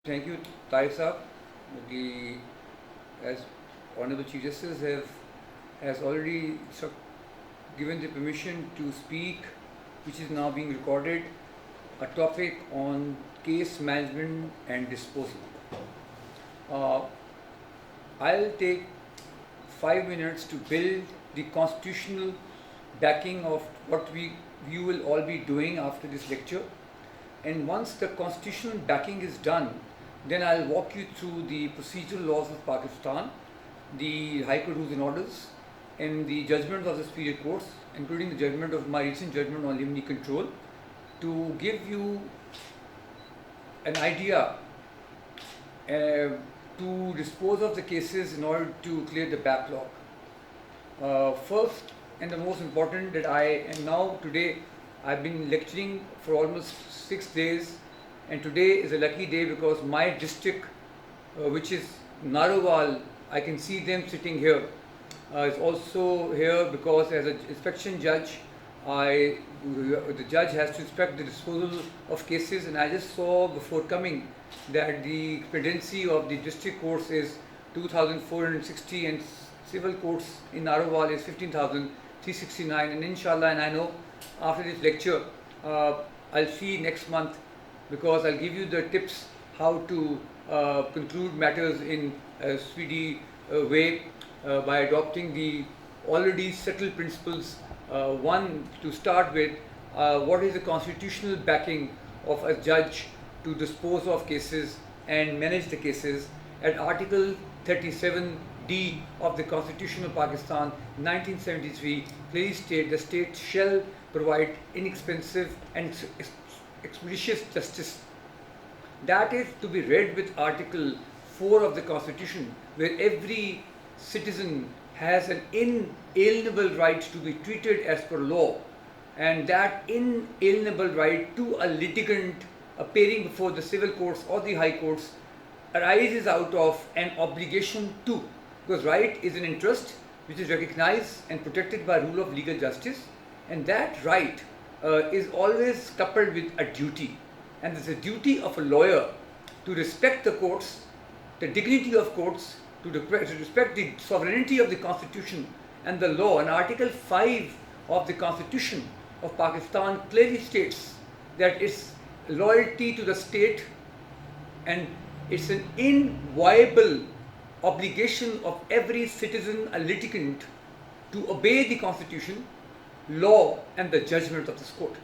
Thank you, Tariq Saab. The, as Honorable Chief Justice has already given the permission to speak, which is now being recorded, a topic on case management and disposal. Uh, I'll take 5 minutes to build the constitutional backing of what you will all be doing after this lecture. And once the constitutional backing is done, then I'll walk you through the procedural laws of Pakistan, the High Court rules and orders, and the judgments of the superior courts, including the judgment of my recent judgment on limine control, to give you an idea to dispose of the cases in order to clear the backlog. First and the most important that I am now today, I've been lecturing for almost 6 days, and today is a lucky day because my district, which is Narowal, I can see them sitting here, is also here because as an inspection judge, the judge has to inspect the disposal of cases, and I just saw before coming that the expediency of the district courts is 2,460 and civil courts in Narowal is 15,369, and inshallah, and I know after this lecture, I'll see next month because I'll give you the tips how to conclude matters in a speedy way by adopting the already settled principles. One, to start with, what is the constitutional backing of a judge to dispose of cases and manage the cases? At Article 37D of the Constitution of Pakistan 1973 clearly states the state shall provide inexpensive and expeditious justice. That is to be read with Article 4 of the Constitution, where every citizen has an inalienable right to be treated as per law, and that inalienable right to a litigant appearing before the civil courts or the high courts arises out of an obligation to, because right is an interest which is recognized and protected by rule of legal justice, and that right is always coupled with a duty, and there's a duty of a lawyer to respect the courts, the dignity of courts, to respect the sovereignty of the Constitution and the law. And Article 5 of the Constitution of Pakistan clearly states that it's loyalty to the state, and it's an inviolable obligation of every citizen, a litigant, to obey the Constitution, law and the judgment of this court.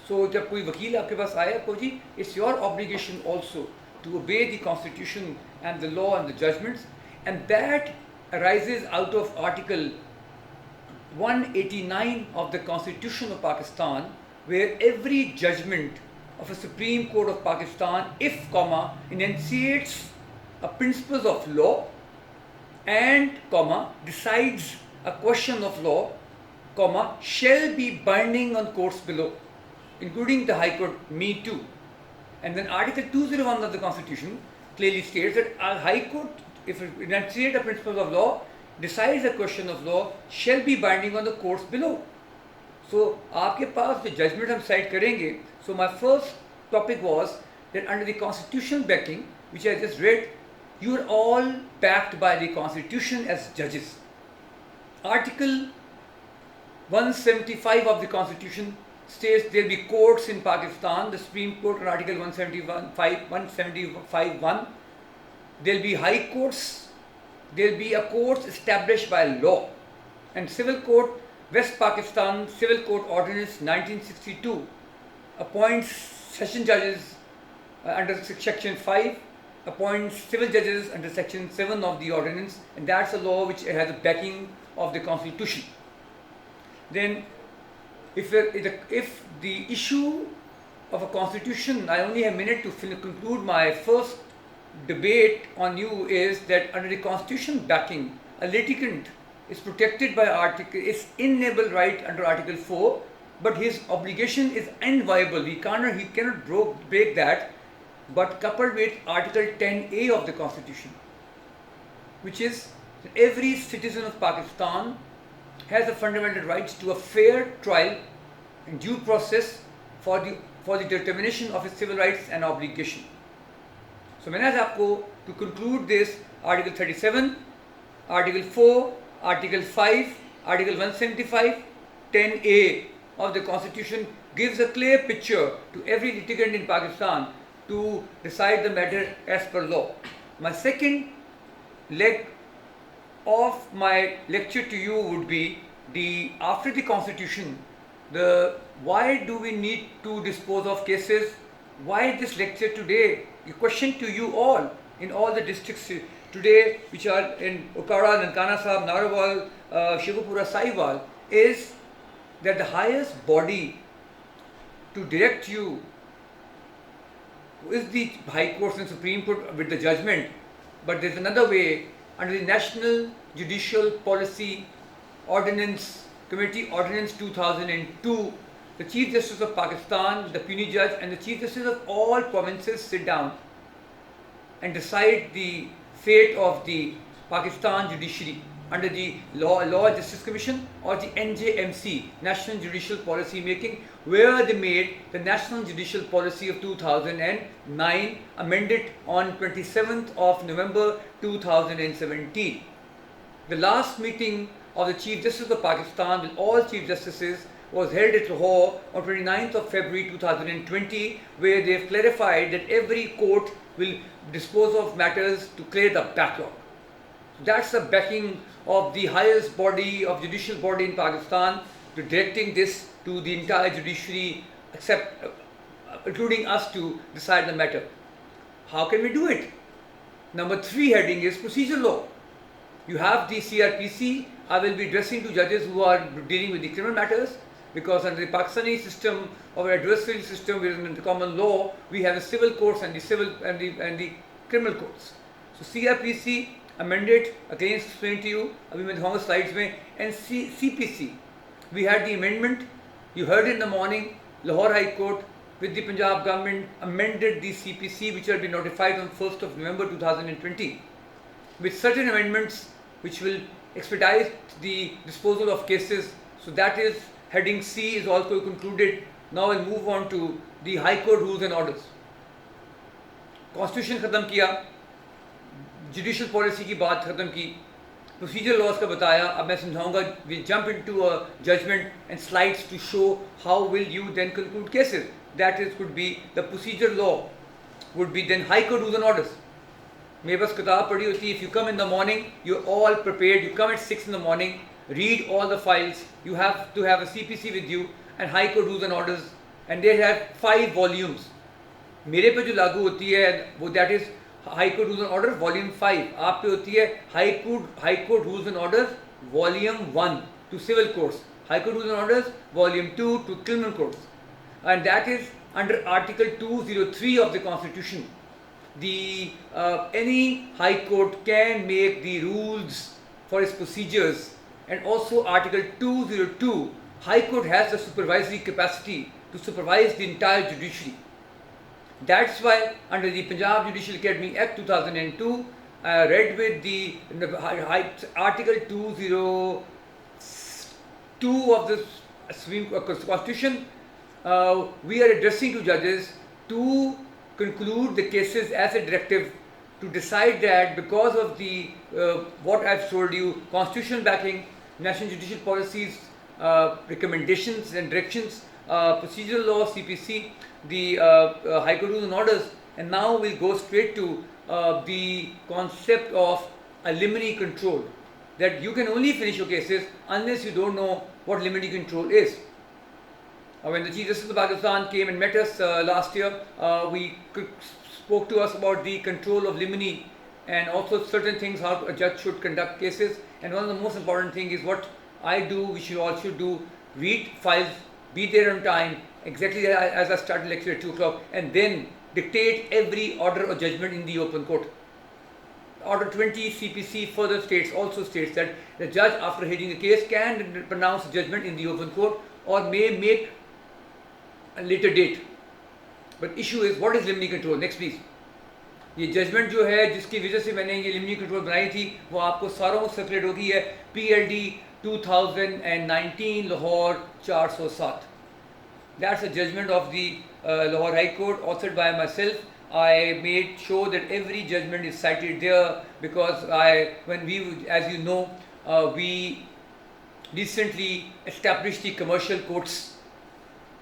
So जब कोई वकील आपके पास आया को जी, it's your obligation also to obey the Constitution and the law and the judgments, and that arises out of Article 189 of the Constitution of Pakistan, where every judgment of a Supreme Court of Pakistan, if comma, enunciates a principles of law and comma, decides a question of law, comma, shall be binding on courts below, including the High Court, me too. And then Article 201 of the Constitution clearly states that a High Court, if it enunciates a principle of law, decides a question of law, shall be binding on the courts below. So, आपके पास जो judgment हम cite करेंगे, so my first topic was that under the constitutional backing, which I just read, you are all backed by the Constitution as judges. Article 175 of the Constitution states there will be courts in Pakistan, the Supreme Court on Article 175(1). There will be high courts, there will be a court established by law. And Civil Court, West Pakistan Civil Court Ordinance 1962 appoints session judges under Section 5, appoints civil judges under Section 7 of the ordinance, and that's a law which has a backing of the Constitution. Then if the issue of a constitution, I only have a minute to conclude my first debate on you, is that under the constitution backing, a litigant is protected by its inalienable right under Article 4, but his obligation is inviolable. He cannot break that, but coupled with Article 10A of the Constitution, which is that every citizen of Pakistan has a fundamental right to a fair trial and due process for the determination of his civil rights and obligation. So मैंने आज आपको to conclude this Article 37, Article 4, Article 5, Article 175, 10A of the Constitution gives a clear picture to every litigant in Pakistan to decide the matter as per law. My second leg of my lecture to you would be after the Constitution, why do we need to dispose of cases? Why this lecture today? The question to you all in all the districts today, which are in Okara, Nankana Sahib, Narwal, Sheikhupura, Sahiwal, is that the highest body to direct you is the High Court and Supreme Court with the judgment, but there is another way under the National Judicial Policy Ordinance Committee Ordinance 2002. The Chief Justice of Pakistan, the puisne judge, and the Chief Justice of all provinces sit down and decide the fate of the Pakistan judiciary under the Law Justice Commission or the NJMC, National Judicial Policy Making, where they made the National Judicial Policy of 2009 amended on 27th of November 2017. The last meeting of the Chief Justice of Pakistan with all Chief Justices was held at Lahore on 29th of February 2020, where they have clarified that every court will dispose of matters to clear the backlog. That's the backing of the highest body of judicial body in Pakistan to directing this to the entire judiciary, except including us, to decide the matter. How can we do it? Number 3 heading is procedure law. You have the CRPC. I will be addressing to judges who are dealing with the criminal matters, because under the Pakistani system of adversarial system, within the common law, we have the civil courts and the civil and the criminal courts. So CRPC amended, again explain to you, abhi main dikhunga slides mein, and CPC. We had the amendment. You heard in the morning, Lahore High Court with the Punjab government amended the CPC, which will be notified on 1st of November 2020, with certain amendments which will expedite the disposal of cases. So that is heading C is also concluded. Now we'll move on to the High Court rules and orders. Constitution खत्म किया, judicial policy की बात खत्म की, procedure laws का बताया. अब मैं समझाऊंगा. Will jump into a judgment and slides to show how will you then conclude cases. That is could be the procedure law would be then high court rules and orders. मेरे पास किताब पढ़ी होती है. If you come in the morning, you are all prepared. You come at 6 in the morning, read all the files. You have to have a CPC with you and High Court rules and orders, and they have 5 volumes. मेरे पे जो लागू होती है वो that is high court rules and order volume 5. आप पे होती है high court rules and orders volume 1 to civil courts, high court rules and orders volume 2 to criminal courts, and that is under article 203 of the Constitution. Any high court can make the rules for its procedures, and also article 202, high court has the supervisory capacity to supervise the entire judiciary. That's why under the Punjab Judicial Academy Act 2002, read with the article 202 of the Supreme Constitution, we are addressing to judges to conclude the cases as a directive, to decide that because of the what I've told you, constitutional backing, national judicial policies, recommendations and directions, procedural law, CPC, the High Court rules and orders, and now we'll go straight to the concept of a limine control, that you can only finish your cases unless you don't know what limine control is. When the Chief Justice of Pakistan came and met us last year, we spoke to us about the control of limine and also certain things how a judge should conduct cases. And one of the most important things is what I do, which you all should do: read files, be there on time, exactly as I started lecture at 2 o'clock, and then dictate every order or judgment in the open court. Order 20 CPC further also states that the judge, after hearing the case, can pronounce judgment in the open court or may make a later date. But issue is, what is limine control? Next please. ये judgement जो है जिसकी वजह से मैंने ये लिमिनी control बनाई थी, वो आपको सारों सर्कुलेट होगी है PLD 2019 Lahore 407. That's a judgment of the Lahore High Court, authored by myself. I made sure that every judgment is cited there because as you know, we recently established the commercial courts.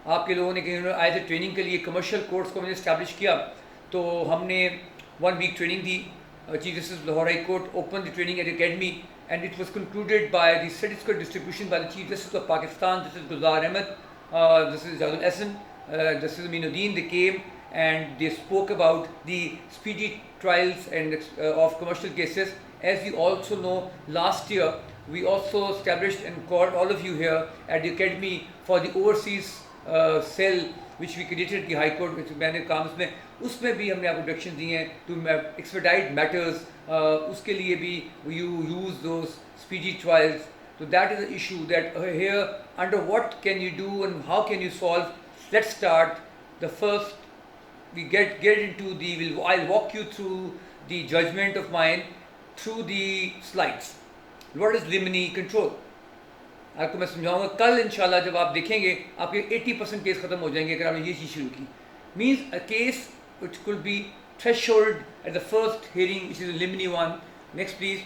आपके लोगों ने कहीं आए थे training के लिए, commercial courts को मैंने इस्टेब्लिश किया, तो हमने 1 वीक ट्रेनिंग दी. Chief justice Lahore high court open the training at academy and it was concluded by the certificate distribution by the chief justice of Pakistan, justice Gulzar Ahmed, justice Ijazul Ahsan, justice Aminuddin. They came and they spoke about the speedy trials and of commercial cases. As you also know, last year we also established and called all of you here at the academy for the overseas cell which we created the high court which मैंने काम उसमें भी हमने आपको direction दिए हैं to expedite matters. उसके लिए भी you use those speedy trials. तो that is the issue that here under what can you do and how can you solve. Let's start the first we get into the will I walk you through the judgment of mine through the slides. What is limine control आपको मैं समझाऊंगा. कल इंशाल्लाह जब आप देखेंगे आपके 80% case ख़त्म हो जाएंगे अगर आपने ये चीज़ शुरू की. Means a case which could be threshold at the first hearing which is limine one. Next please.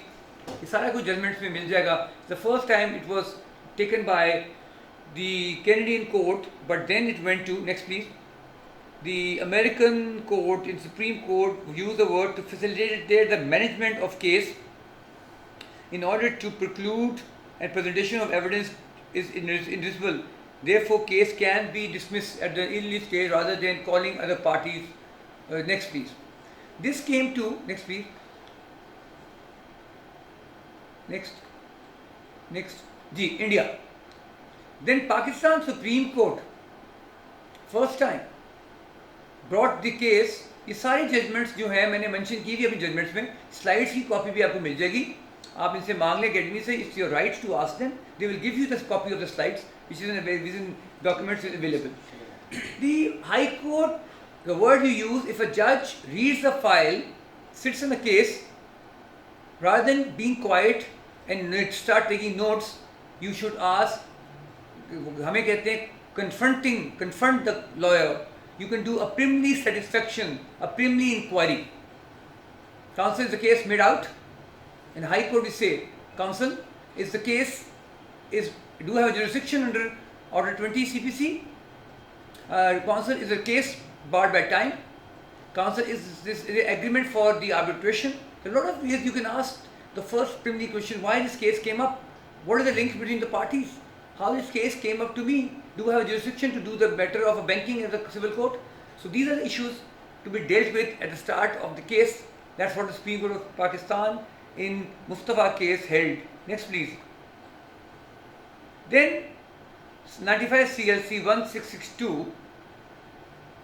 ये सारा कुछ जजमेंट्स में मिल जाएगा. The first time it was taken by the Canadian court but then it went to. Next please. The American court in Supreme Court used the word to facilitate the management of case in order to preclude and presentation of evidence is indivisible. Therefore, case can be dismissed at the early stage rather than calling other parties. Next, please. This came to next, please. Next. India. Then Pakistan Supreme Court first time brought the case. ये सारे judgements जो हैं मैंने mention की थी अपनी judgements में. Slides की कॉपी भी आपको मिल जाएगी. आप इनसे मांग लें अकेडमी से. It's your right to ask them. They will give you the copy of the slides which is in documents available. The high court, the word you use, if a जज reads the file, sits in the case, rather than being quiet and start taking notes, you should ask. हमें कहते हैं confront the lawyer. You can do a preliminary satisfaction, a preliminary inquiry. Counsel, is the case made out? In High Court we say, counsel, is the case, do you have a jurisdiction under Order 20 CPC? Counsel, is the case barred by time? Counsel, is this agreement for the arbitration? A lot of ways you can ask the first preliminary question, why this case came up? What are the links between the parties? How this case came up to me? Do I have a jurisdiction to do the matter of a banking in the civil court? So these are the issues to be dealt with at the start of the case. That's what the Supreme Court of Pakistan in Mustafa case held. Next, please. Then 95 CLC 1662,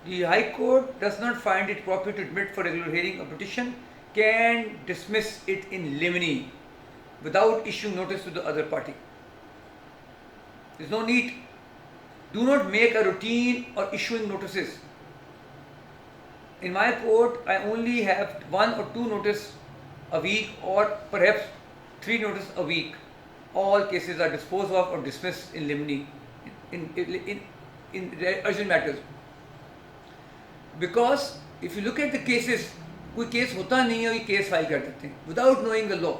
the High Court does not find it proper to admit for regular hearing a petition, can dismiss it in limine without issuing notice to the other party. There's no need. Do not make a routine or issuing notices. In my court, I only have 1 or 2 notice a week or perhaps 3 notice a week. All cases are disposed of or dismissed in limine in urgent matters. Because if you look at the cases, कोई case होता नहीं है, ये case file कर देते हैं without knowing the law.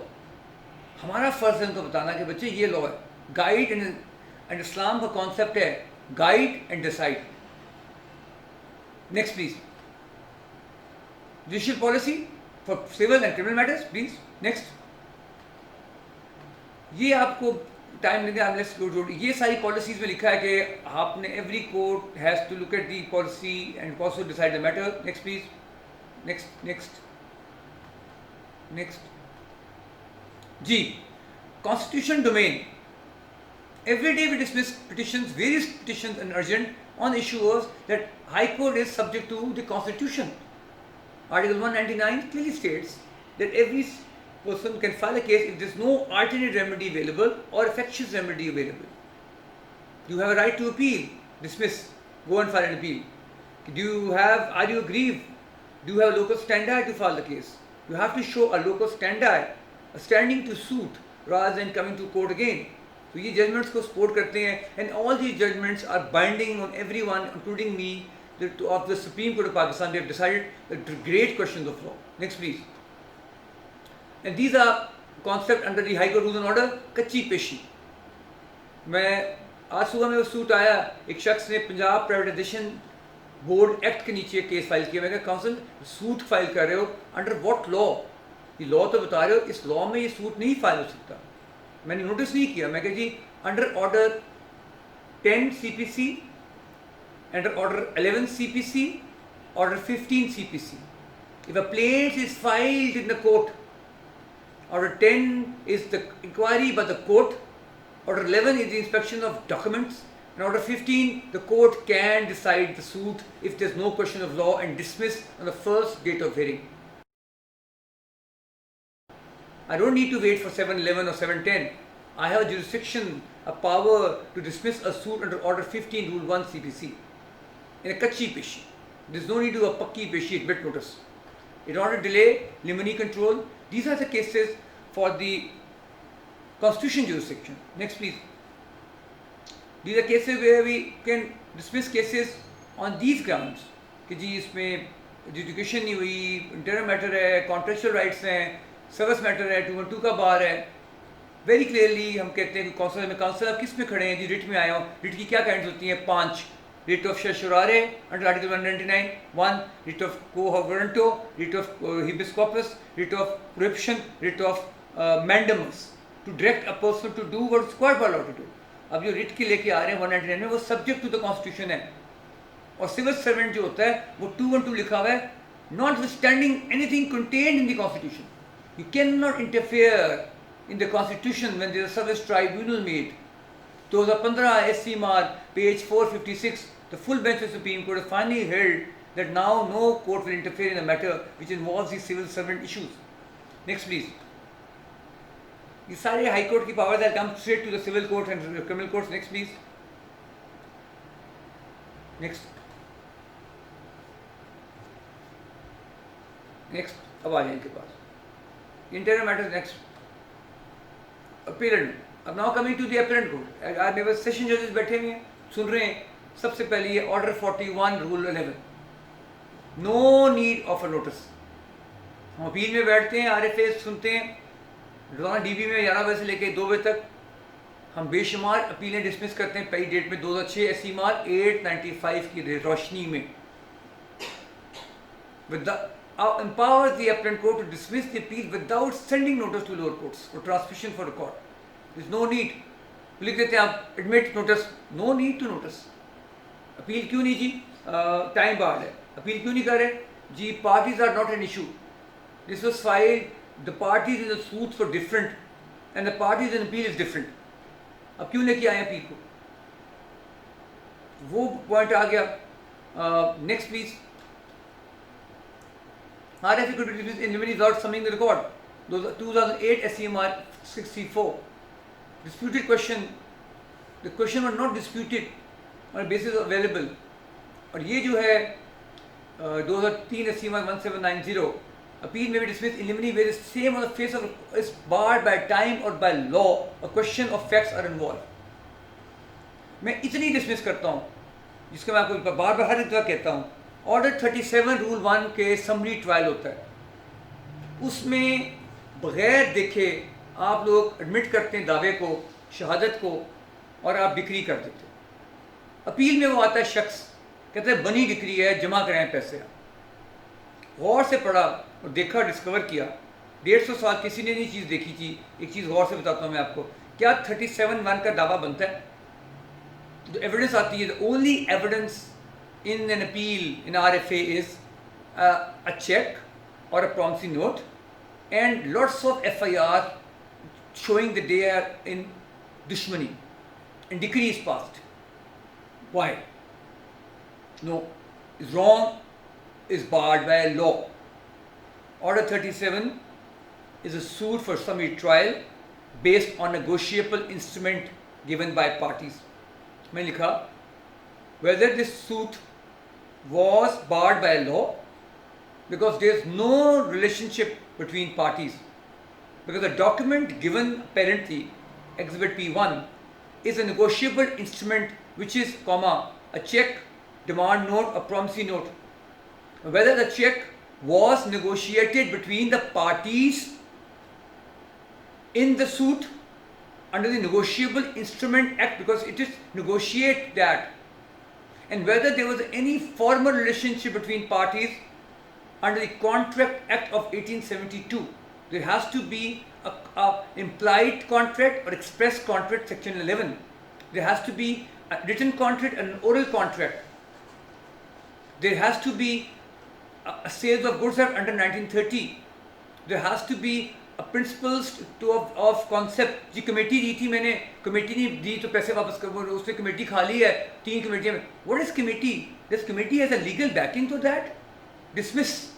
हमारा फ़र्ज़ है उनको बताना कि बच्चे ये लॉ है. गाइड एंड इस्लाम का कॉन्सेप्ट है guide and decide. Next please. Judicial policy for civil and criminal matters please. Next. ये आपको टाइम लेंगे. ये सारी पॉलिसीज में लिखा है कि आपने every court has to look at the policy and also decide the matter. Next please. Next. G. Constitution domain. Every day we dismiss petitions, various petitions and urgent on issues that High Court is subject to the Constitution. Article 199 clearly states that every person can file a case if there is no alternate remedy available or effectual remedy available. You have a right to appeal, dismiss, go and file an appeal. Are you aggrieved? Do you have a locus standi to file the case? You have to show a locus standi, a standing to suit, rather than coming to court again. So ये judgments को support करते हैं, and all these judgments are binding on everyone, including me. of the Supreme Court of Pakistan, they have decided the great questions of law. Next, please. And these are concepts under the High Court Rules and Order, कच्ची पेशी. मैं आज सुबह में वो suit आया, एक शख्स ने पंजाब प्राइवेटाइजेशन बोर्ड एक्ट के नीचे केस फाइल किया. मैं कहा काउंसिल सूट फाइल कर रहे हो अंडर व्हाट लॉ? ये लॉ तो बता रहे हो, इस लॉ में ये सूट नहीं फाइल हो सकता. मैंने नोटिस नहीं किया. मैं कहा जी under order 10 CPC, under order 11 CPC, order 15 CPC. If a plaint is filed in the court, order 10 is the inquiry by the court, order 11 is the inspection of documents, and order 15 the court can decide the suit if there is no question of law and dismiss on the first date of hearing. I don't need to wait for 711 or 710. I have a jurisdiction, a power to dismiss a suit under order 15 rule 1 CPC. In a kachi peshi. There is no need to do a pakki peshi, admit notice. In order to delay, limine control. These are the cases for the constitution jurisdiction. Next, please. These are cases where we can dismiss cases on these grounds. कि जी इसमें education नहीं हुई, internal matter है, contractual rights हैं, service matter है, 212 का बार है. Very clearly हम कहते हैं कि काउंसिल आप किस में खड़े हैं जी? रिट में आए हो. रिट की क्या काइंड्स होती हैं? 5. Writ of certiorari under Article 199, 1. Writ of quo warranto, writ of habeas corpus, writ of prohibition, writ of mandamus, to direct a person to do what is required by law to do. अब जो writ की लेके आ रहे हैं 199 में, वो subject to the constitution है. और सिविल सर्वेंट जो होता है वो 212 लिखा हुआ है, notwithstanding anything contained in the constitution. You cannot interfere in the constitution when there is a service tribunal made. 2015 SCMR page 456, the full bench of the Supreme Court has finally held that now no court will interfere in a matter which involves these civil servant issues. Next, please. These सारे High Court की powers that come straight to the civil court and criminal courts. Next, please. Next. Next. अब आ जाए इनके पास. Internal matters next. Appellant. अब now coming to the appellant court. आज मेरे पास सेशन जजेस बैठे हुए हैं, सुन रहे हैं. सबसे पहले ये order 41 rule 11, no need of a notice. हम अपील में बैठते हैं, RFA सुनते हैं. रोजाना DB में 11 बजे से लेकर 2 बजे तक हम बेशुमार अपीलें डिसमिस करते हैं. पहली डेट में 2006 SCMR 895 की रोशनी में. With the empowers the appellant court to dismiss the appeal without sending notice to lower courts for transmission for record. There is no need. लिख देते हैं आप admit notice, no need to notice. Appeal क्यों नहीं जी? Time barred है. Appeal क्यों नहीं कर रहे जी? Parties are not an issue. This was filed, the parties in the suits for different and the parties in appeal is different. अब क्यों लेके आए अपील को? वो पॉइंट आ गया. Next please. RFA could be dismissed in limine without summoning the record. 2008 SCMR 64. Disputed question. The question was not disputed on a basis available. और ये जो है 2003 SCMR 1790, appeal may be dismissed in limine where the same on the face of is barred by time or by law. A question of facts are involved. मैं इतनी dismiss करता हूँ जिसको मैं आपको बार बार हर दफा कहता हूँ. ऑर्डर 37 रूल 1 के समरी ट्रायल होता है. उसमें बगैर देखे आप लोग एडमिट करते हैं दावे को, शहादत को, और आप डिक्री कर देते हैं. अपील में वो आता है शख्स, कहते हैं बनी डिक्री है, जमा कराएं पैसे. गौर से पढ़ा और देखा, डिस्कवर किया. 150 साल किसी ने नहीं चीज़ देखी थी. एक चीज़ गौर से बताता हूँ मैं आपको. क्या 37(1) का दावा बनता है? तो एविडेंस आती है. The only evidence in an appeal in RFA is a check or a promissory note and lots of FIR showing that they are in dushmani and decree is passed. Why? No, is wrong, is barred by law. Order 37 is a suit for summary trial based on negotiable instrument given by parties. मैंने लिखा whether this suit was barred by law because there is no relationship between parties, because the document given apparently Exhibit P1 is a negotiable instrument which is a check demand note or promissory note. Whether the check was negotiated between the parties in the suit under the Negotiable Instrument Act, because it is negotiate that, and whether there was any formal relationship between parties under the Contract Act of 1872. There has to be a implied contract or express contract, section 11. There has to be a written contract and an oral contract. There has to be a sales of goods act under 1930. There has to be a principles of concept. जी committee दी थी मैंने, committee नहीं दी तो पैसे वापस कर, उसने कमेटी खा ली है 3 कमेटियों में. What is committee? This committee has a legal backing to that? Dismiss.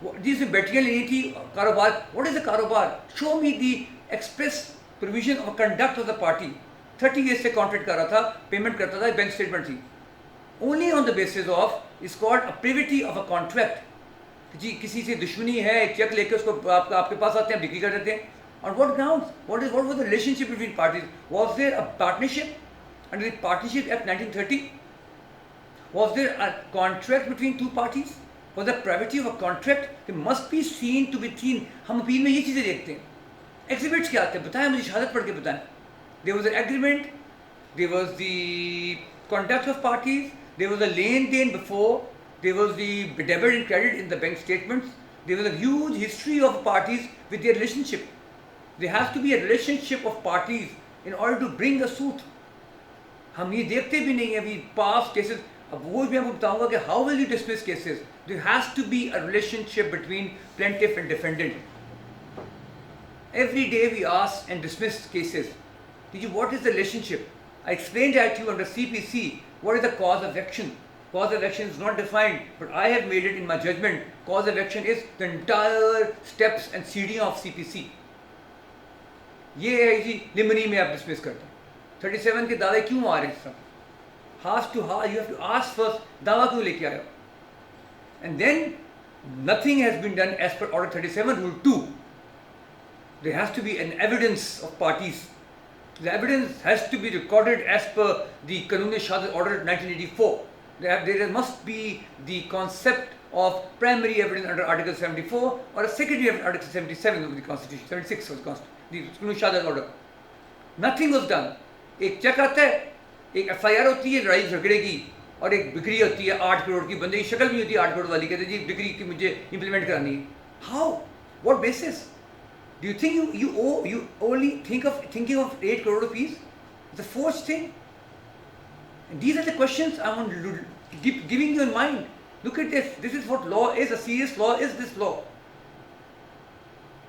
जिसमें बैठियाँ लेनी थी कारोबार. What is the कारोबार? Show me the express provision of conduct of the party. 30 years से कॉन्ट्रैक्ट कर रहा था, पेमेंट करता था, बैंक स्टेटमेंट थी. Only on the basis of is called a privity of a contract. जी किसी से दुश्मनी है, एक चेक लेके उसको आपके पास आते हैं, बिक्री कर देते हैं. On what grounds? What was the relationship between parties? Was there a partnership under the Partnership Act 1930? Was there a contract between two parties? Was the privity of a contract? They must be seen to be seen. हम appeal में ये चीज़ें देखते हैं. Exhibits क्या आते हैं? बताएं मुझे, शहादत पढ़ के बताएं. There was an agreement. There was the conduct of parties. There was a lane before. There was the debit and credit in the bank statements. There was a huge history of parties with their relationship. There has to be a relationship of parties in order to bring a suit. हम ये देखते भी नहीं हैं अभी past cases. अब वो भी मैं आपको बताऊंगा कि how will you dismiss cases? There has to be a relationship between plaintiff and defendant. Every day we ask and dismiss cases. What is the relationship? I explained that to you under CPC. What is the cause of action? Cause of action is not defined, but I have made it in my judgment. Cause of action is the entire steps and seeding of CPC. ये है जी लिमनी में आप dismiss करते हैं. 37 के दावे क्यों आ रहे हैं सब? You have to ask first, दावा क्यों लेके आए हो? And then nothing has been done as per Order 37, Rule 2. There has to be an evidence of parties. The evidence has to be recorded as per the Kanun-e-Shahadat Order 1984. There must be the concept of primary evidence under Article 74 or a secondary evidence under Article 77 of the Constitution, 76 of the Constitution, the Kanun-e-Shahadat Order. Nothing was done. एक check आता है, एक FIR होती है लड़ाई झगड़े की, और एक बिक्री होती है 8 करोड़ की. बंदे की शक्ल भी होती है 8 करोड़ वाली, कहते जी बिक्री की मुझे इम्प्लीमेंट करानी है. How? What basis? Do you think you only thinking of 8 crore rupees? It's a forced thing. And these are the questions I want to giving you in mind. Look at this. This is what law is. A serious law is this law.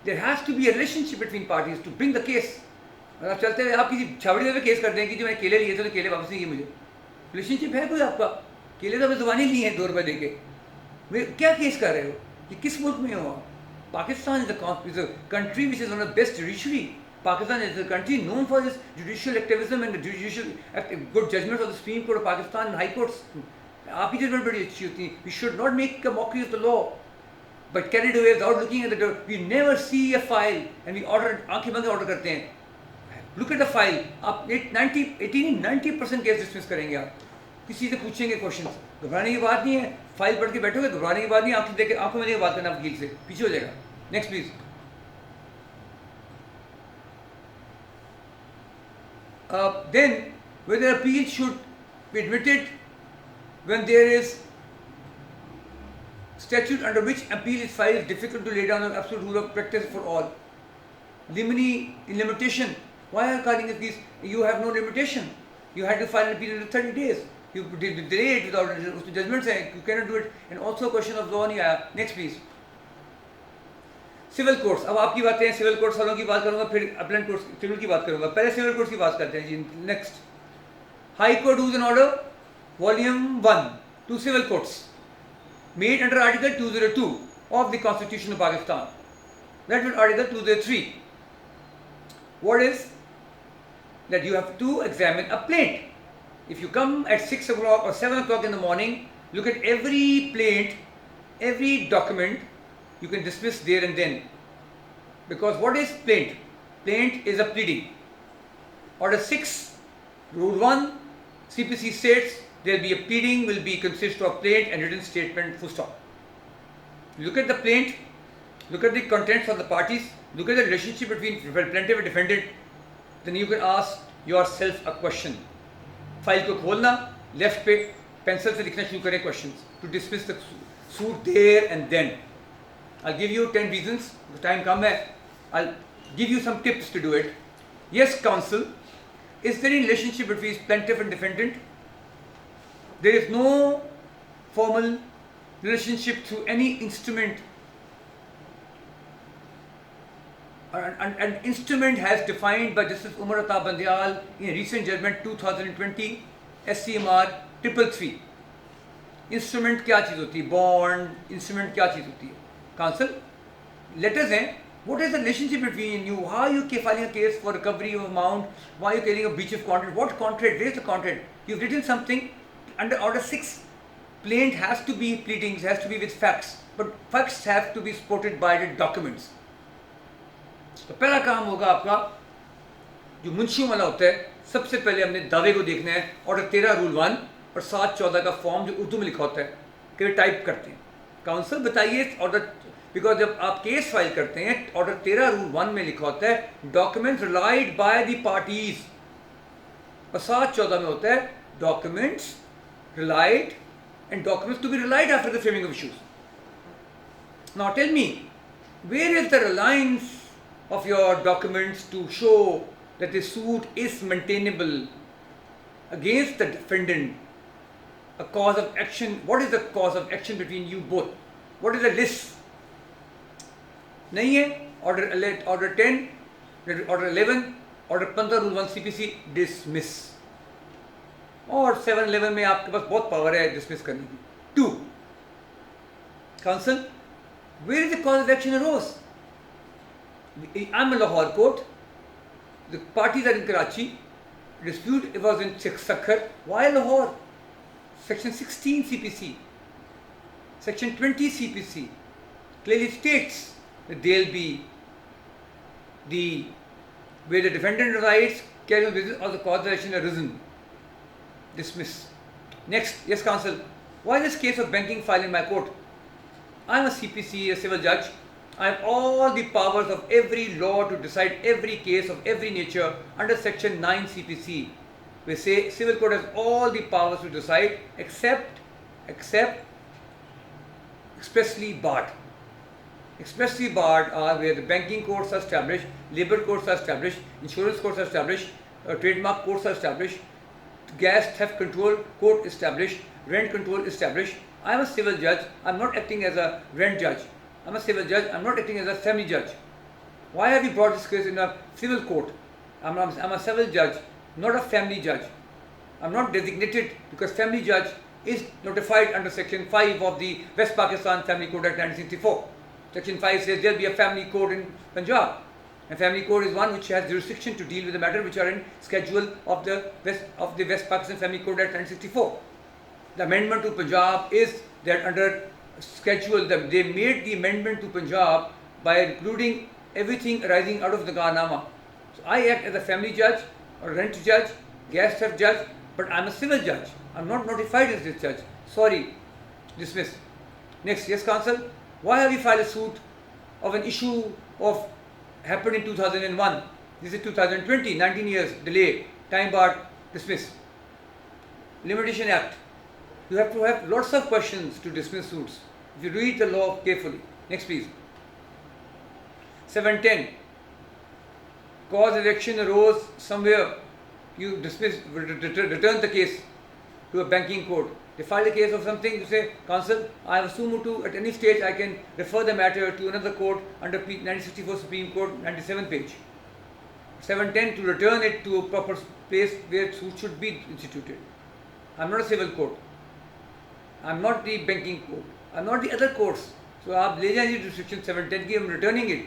There has to be a relationship between parties to bring the case. अगर आप चलते हैं आप किसी छावड़ी में case कर दें कि जो मैंने केले लिए थे तो केले वापस नहीं किए मुझे. रिलेशनशिप है कोई आपका? केले तो आपने ज़ुबानी लिए हैं 2 रुपये दे के. वे क्या केस कर रहे हो? कि किस मुल्क में हो आप? Pakistan is a country which is one of the best judiciary. Pakistan is a country known for its judicial activism and the judicial good judgments of the Supreme Court of Pakistan and High Courts. आपकी judgment बड़ी अच्छी होती है. We should not make a mockery of the law, but carried away without looking at the door. We never see a file and we order आंखें बंद order करते हैं. Look at the file. आप 90% case dismiss करेंगे आप. किसी से पूछेंगे क्वेश्चन. घबराने की बात नहीं है. फाइल पढ़ के बैठोगे, घबराने की बात नहीं. आंखें देख के आंखों में देख के बात करना वकील से, पीछे हो जाएगा. Next, please. Then, whether appeal should be admitted when there is statute under which appeal is filed is difficult to lay down an absolute rule of practice for all. Limine in limitation. Why are you calling it these? You have no limitation. You had to file an appeal in 30 days. You delay it without judgment saying you cannot do it. And also a question of law नहीं आया. Next, please. Civil courts. अब आपकी बातें हैं, civil courts वालों की बात करूंगा, फिर अपीलेट कोर्ट्स सिविल की बात करूंगा. पहले सिविल कोर्ट्स की बात करते हैं जी. Next, high court rules and order volume 1 to civil courts made under article 202 of the constitution of Pakistan. That is article 203. What is that you have to examine a plaint. If you come at 6 o'clock or 7 o'clock in the morning, look at every plaint, every document, you can dismiss there and then. Because what is plaint? Plaint is a pleading. Order 6, Rule 1, CPC states there will be a pleading, will be consist of plaint and written statement, full stop. Look at the plaint, look at the contents of the parties, look at the relationship between plaintiff and defendant, then you can ask yourself a question. File को खोलना, left पे pencil से लिखना शुरू करें questions to dismiss the suit there and then. I'll give you 10 reasons. The time come है, I'll give you some tips to do it. Yes, counsel, is there any relationship between plaintiff and defendant? There is no formal relationship through any instrument. An instrument has defined by Justice Umar Ata Bandial in a recent judgment 2020 SCMR 333. Instrument क्या चीज़ होती है? Bond. Instrument क्या चीज़ होती है? Counsel, letters हैं. What is the relationship between you? How are you filing a case for recovery of amount? Why are you carrying a breach of contract? What contract? Where is the contract? You've written something under Order 6. Plaint has to be pleadings, has to be with facts, but facts have to be supported by the documents. तो पहला काम होगा आपका जो मुंशी वाला होता है, सबसे पहले हमने दावे को देखना है. ऑर्डर 13 रूल 1 और 7/14 का फॉर्म जो उर्दू में लिखा होता है कि टाइप करते हैं. काउंसिल बताइए ऑर्डर, बिकॉज जब आप केस फाइल करते हैं ऑर्डर 13 रूल 1 में लिखा होता है documents relied by the parties, और 7/14 में होता है documents relied and documents to be relied after the framing of issues. Now tell me, where is the reliance of your documents to show that the suit is maintainable against the defendant? A cause of action, what is the cause of action between you both? What is the list? नहीं है. Order 10, Order 11, Order 15 Rule 1 CPC dismiss. और 7/11 में आपके पास बहुत power है dismiss करने की. 2. Counsel, where is the cause of action arose? I'm in Lahore court. The parties are in Karachi. Dispute it was in Sakhar. Why Lahore? Section 16 CPC, Section 20 CPC clearly states that there will be where the defendant resides, carry on business or the cause of action arisen. Dismiss. Next, yes, counsel. Why this case of banking file in my court? I am a CPC, a civil judge. I have all the powers of every law to decide every case of every nature under Section 9 CPC. We say civil court has all the powers to decide except expressly barred. Expressly barred are where the banking courts are established, labor courts are established, insurance courts are established, trademark courts are established, gas theft control court established, rent control established. I am a civil judge. I am not acting as a rent judge. I am a civil judge. I am not acting as a family judge. Why have you brought this case in a civil court? I am a civil judge, not a family judge. I am not designated because family judge is notified under Section 5 of the West Pakistan Family Code Act 1964. Section 5 says there will be a family court in Punjab. And family court is one which has jurisdiction to deal with the matter which are in schedule of the West Pakistan Family Code Act 1964. The amendment to Punjab is that under schedule they made the amendment to Punjab by including everything arising out of the Garnama. So I act as a family judge or rent judge, gas theft judge, but I am a civil judge. I am not notified as this judge. Sorry, dismiss. Next, yes, counsel. Why have you filed a suit of an issue of happened in 2001? This is 2020, 19 years delay, time barred, dismiss. Limitation Act. You have to have lots of questions to dismiss suits if you read the law carefully. Next, please. 710. Cause of action arose somewhere. You dismiss, return the case to a banking court. They file a case of something, you say, counsel, I have a sumo to, at any stage I can refer the matter to another court under 1964 Supreme Court, 97th page. 710, to return it to a proper place where suit should be instituted. I am not a civil court. I am not the banking court. I am not the other courts. So आप ले जाइए jurisdiction 710 की, I am returning it.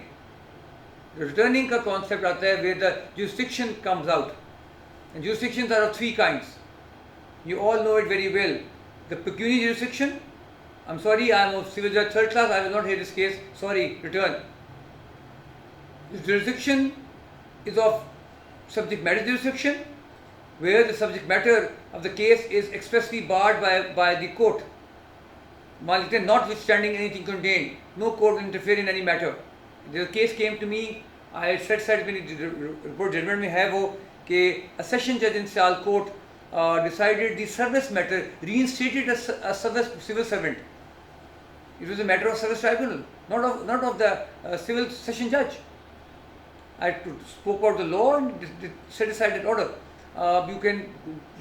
The returning का concept आता है where the jurisdiction comes out. And jurisdictions are of three kinds. You all know it very well. The pecuniary jurisdiction, I'm sorry, I am a civil judge 3rd class, I will not hear this case, sorry, return. The jurisdiction is of subject matter jurisdiction, where the subject matter of the case is expressly barred by the court. Notwithstanding anything contained, no court will interfere in any matter. The case came to me, I said report judgment में है वो कि a session judge in Sialkot decided the service matter, reinstated a civil servant. It was a matter of service tribunal, not of the civil session judge. I spoke about the law and set aside that order. You can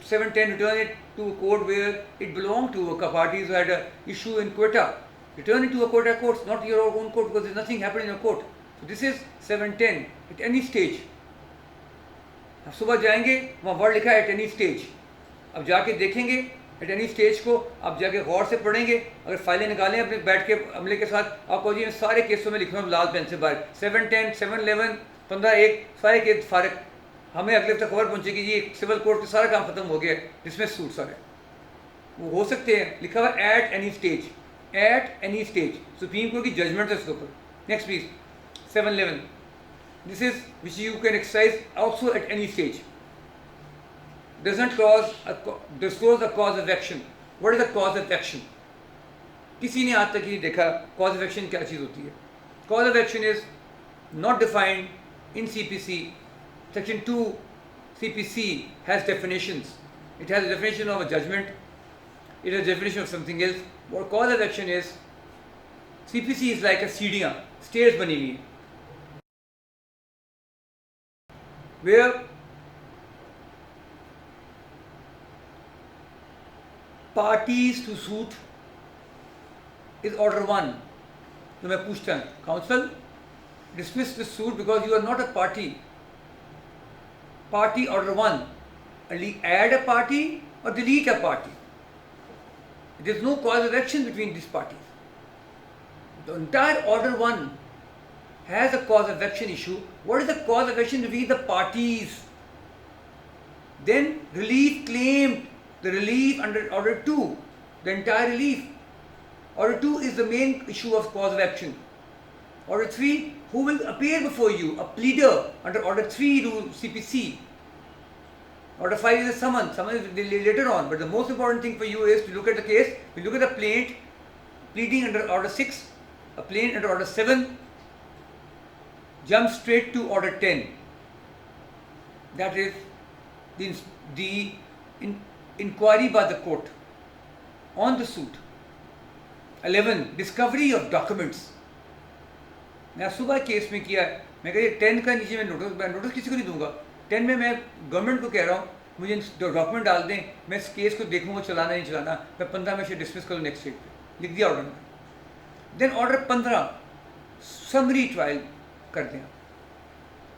710 return it to a court where it belonged to. Parties who had an issue in Quetta, return it to a Quetta court, not your own court, because there's nothing happening in a court. So this is 710 at any stage. अब सुबह जाएंगे वहाँ word लिखा है eight any stage. अब जाके देखेंगे eight any stage को, आप जाके गौर से पढ़ेंगे. अगर फाइलें निकालें अपने बैठ के अमले के साथ, आपको जी सारे केसों में लिखना लाल पेन से बाहर 710, 711, 15-1 सारे केस फारग. हमें अगले हफ्ते खबर पहुंचेगी जी सिविल कोर्ट का सारा काम खत्म हो गया, जिसमें सूट सारे वो हो सकते हैं. लिखा हुआ eight any stage, eight any stage. Supreme court की जजमेंट है इसके ऊपर. Next please 711. This is which you can exercise also at any stage. Doesn't disclose the cause of action. What is the cause of action? किसी ने आज तक ये देखा cause of action क्या चीज़ होती है. Cause of action is not defined in CPC. Section 2 CPC has definitions. It has a definition of a judgment. It has a definition of something else. What cause of action is, CPC is like a सीढ़ियाँ, stairs बनी हुई है, where parties to suit is order 1. तो मैं पूछता हूँ, counsel, dismiss the suit because you are not a party. Party order 1, add a party or delete a party. There is no cause of action between these parties. The entire order 1 has a cause of action issue. What is the cause of action between the parties? Then relief claimed, the relief under order 2, the entire relief. Order 2 is the main issue of cause of action. Order 3, who will appear before you? A pleader under order 3 rule CPC. Order 5 is a summon. Summon is later on. But the most important thing for you is to look at the case. We look at the plaint, pleading under order 6, a plaint under order 7, jump straight to order 10. That is the inquiry by the court on the suit. 11, discovery of documents. मैं सुबह case में किया है, मैं कह 10 का नीचे मैं नोटिस किसी को नहीं दूंगा. 10 में मैं गवर्नमेंट को कह रहा हूँ मुझे डॉक्यूमेंट डाल दें, मैं इस केस को देखूंगा चलाना नहीं चलाना, मैं 15 में से डिसमिस करूँ नेक्स्ट डेट पे, लिख दिया ऑर्डर में. देन ऑर्डर 15 समरी ट्रायल कर दें.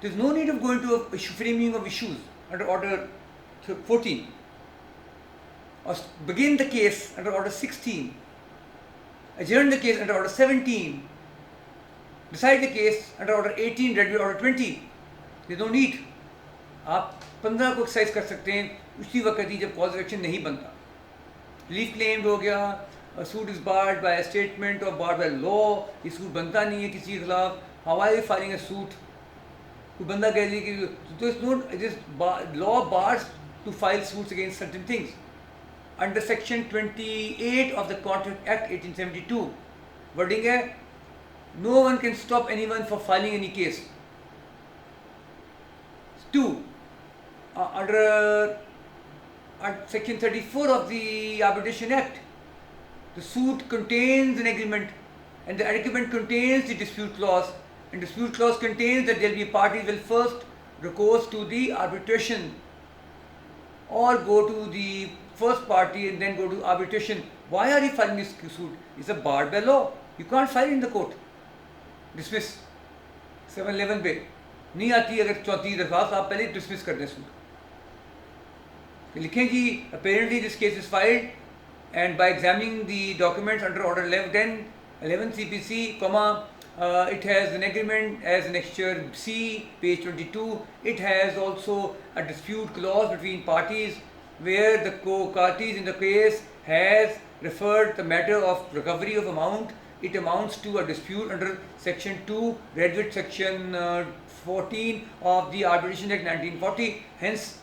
There is no need of going to a framing of issues under order 14, or begin the case under order 16, adjourn the case under order 17, decide the case under order 18, read with order 20. There is no need. आप 15 को exercise कर सकते हैं उसी वक्त ही जब cause of action नहीं बनता. रिलीफ क्लेम्ड हो गया, suit is barred by statement और बार्ड बाय लॉ. ये सूट बनता नहीं है किसी के खिलाफ. हवाई फाइलिंग ए सूट, कोई बंदा कह दिए कि तो it's not, it is law bars to file suits against certain things under section 28 of the contract act 1872. Wording है, no one can stop anyone for filing any case. 2, under section 34 of the Arbitration Act, the suit contains an agreement and the agreement contains the dispute clause, and dispute clause contains that there will be parties will first recourse to the arbitration or go to the first party and then go to arbitration. Why are you filing this suit? It's a barred by law. You can't file in the court. Dismiss. 711 पे नहीं आती अगर चौथी दरख्वास्त, आप पहले dismiss कर दें सूट. लिखें जी apparently this case is filed and by examining the documents under order 11 CPC, it has an agreement as annexure C, page 22. It has also a dispute clause between parties where the parties in the case has referred the matter of recovery of amount. It amounts to a dispute under section 2, read with section 14 of the Arbitration Act 1940. Hence,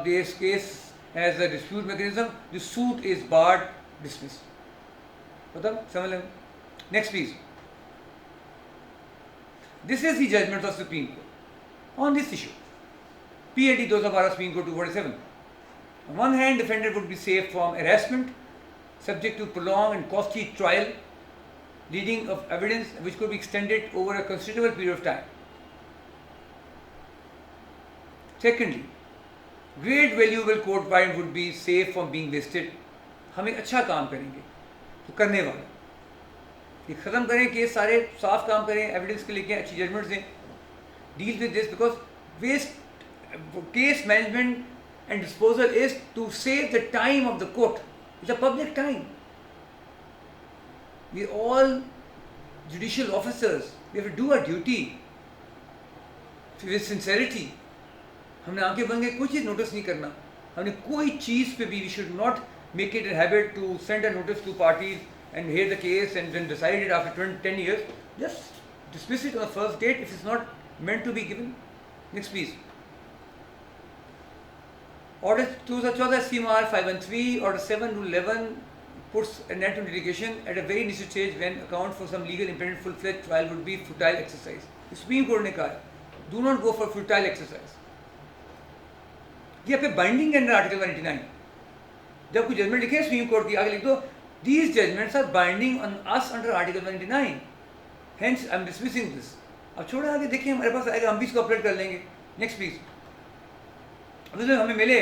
this case has a dispute mechanism, the suit is barred, dismissed. मतलब समझ लें. Next please. This is the judgment of Supreme Court on this issue. PLD 2012 Supreme Court 247. On one hand, defendant would be safe from harassment, subject to prolonged and costly trial, leading of evidence which could be extended over a considerable period of time. Secondly, great valuable court fine would be safe from being wasted. हम एक अच्छा काम करेंगे तो करने वाला ये ख़त्म करें केस, सारे साफ काम करें, एविडेंस के लेके अच्छी जजमेंट्स दें, deal with this, because waste case management and disposal is to save the time of the court. It's a public time. We are all judicial officers. We have to do our duty with sincerity. हमने आंखें बंद के कोई चीज़ notice नहीं करना. हमने कोई चीज़ पे भी we should not make it a habit to send a notice to parties and hear the case and then decide it after 10 years. Just dismiss it on the first date if it's not meant to be given. Next please. Order 2014 CMR 513, Order 7 Rule 11 puts an end to litigation at a very initial stage when account for some legal impediment full-fledged trial would be futile exercise. The Supreme Court ने कहा, do not go for futile exercise. ये पे binding है under article 189. जब कोई judgement लिखे supreme court की आगे लिख दो, these judgments are binding on us under article 189. Hence I am dismissing this. अब छोड़ो आगे देखिए हमारे पास आएगा, हम भी इसको अपलोड कर लेंगे. Next please. हमें मिले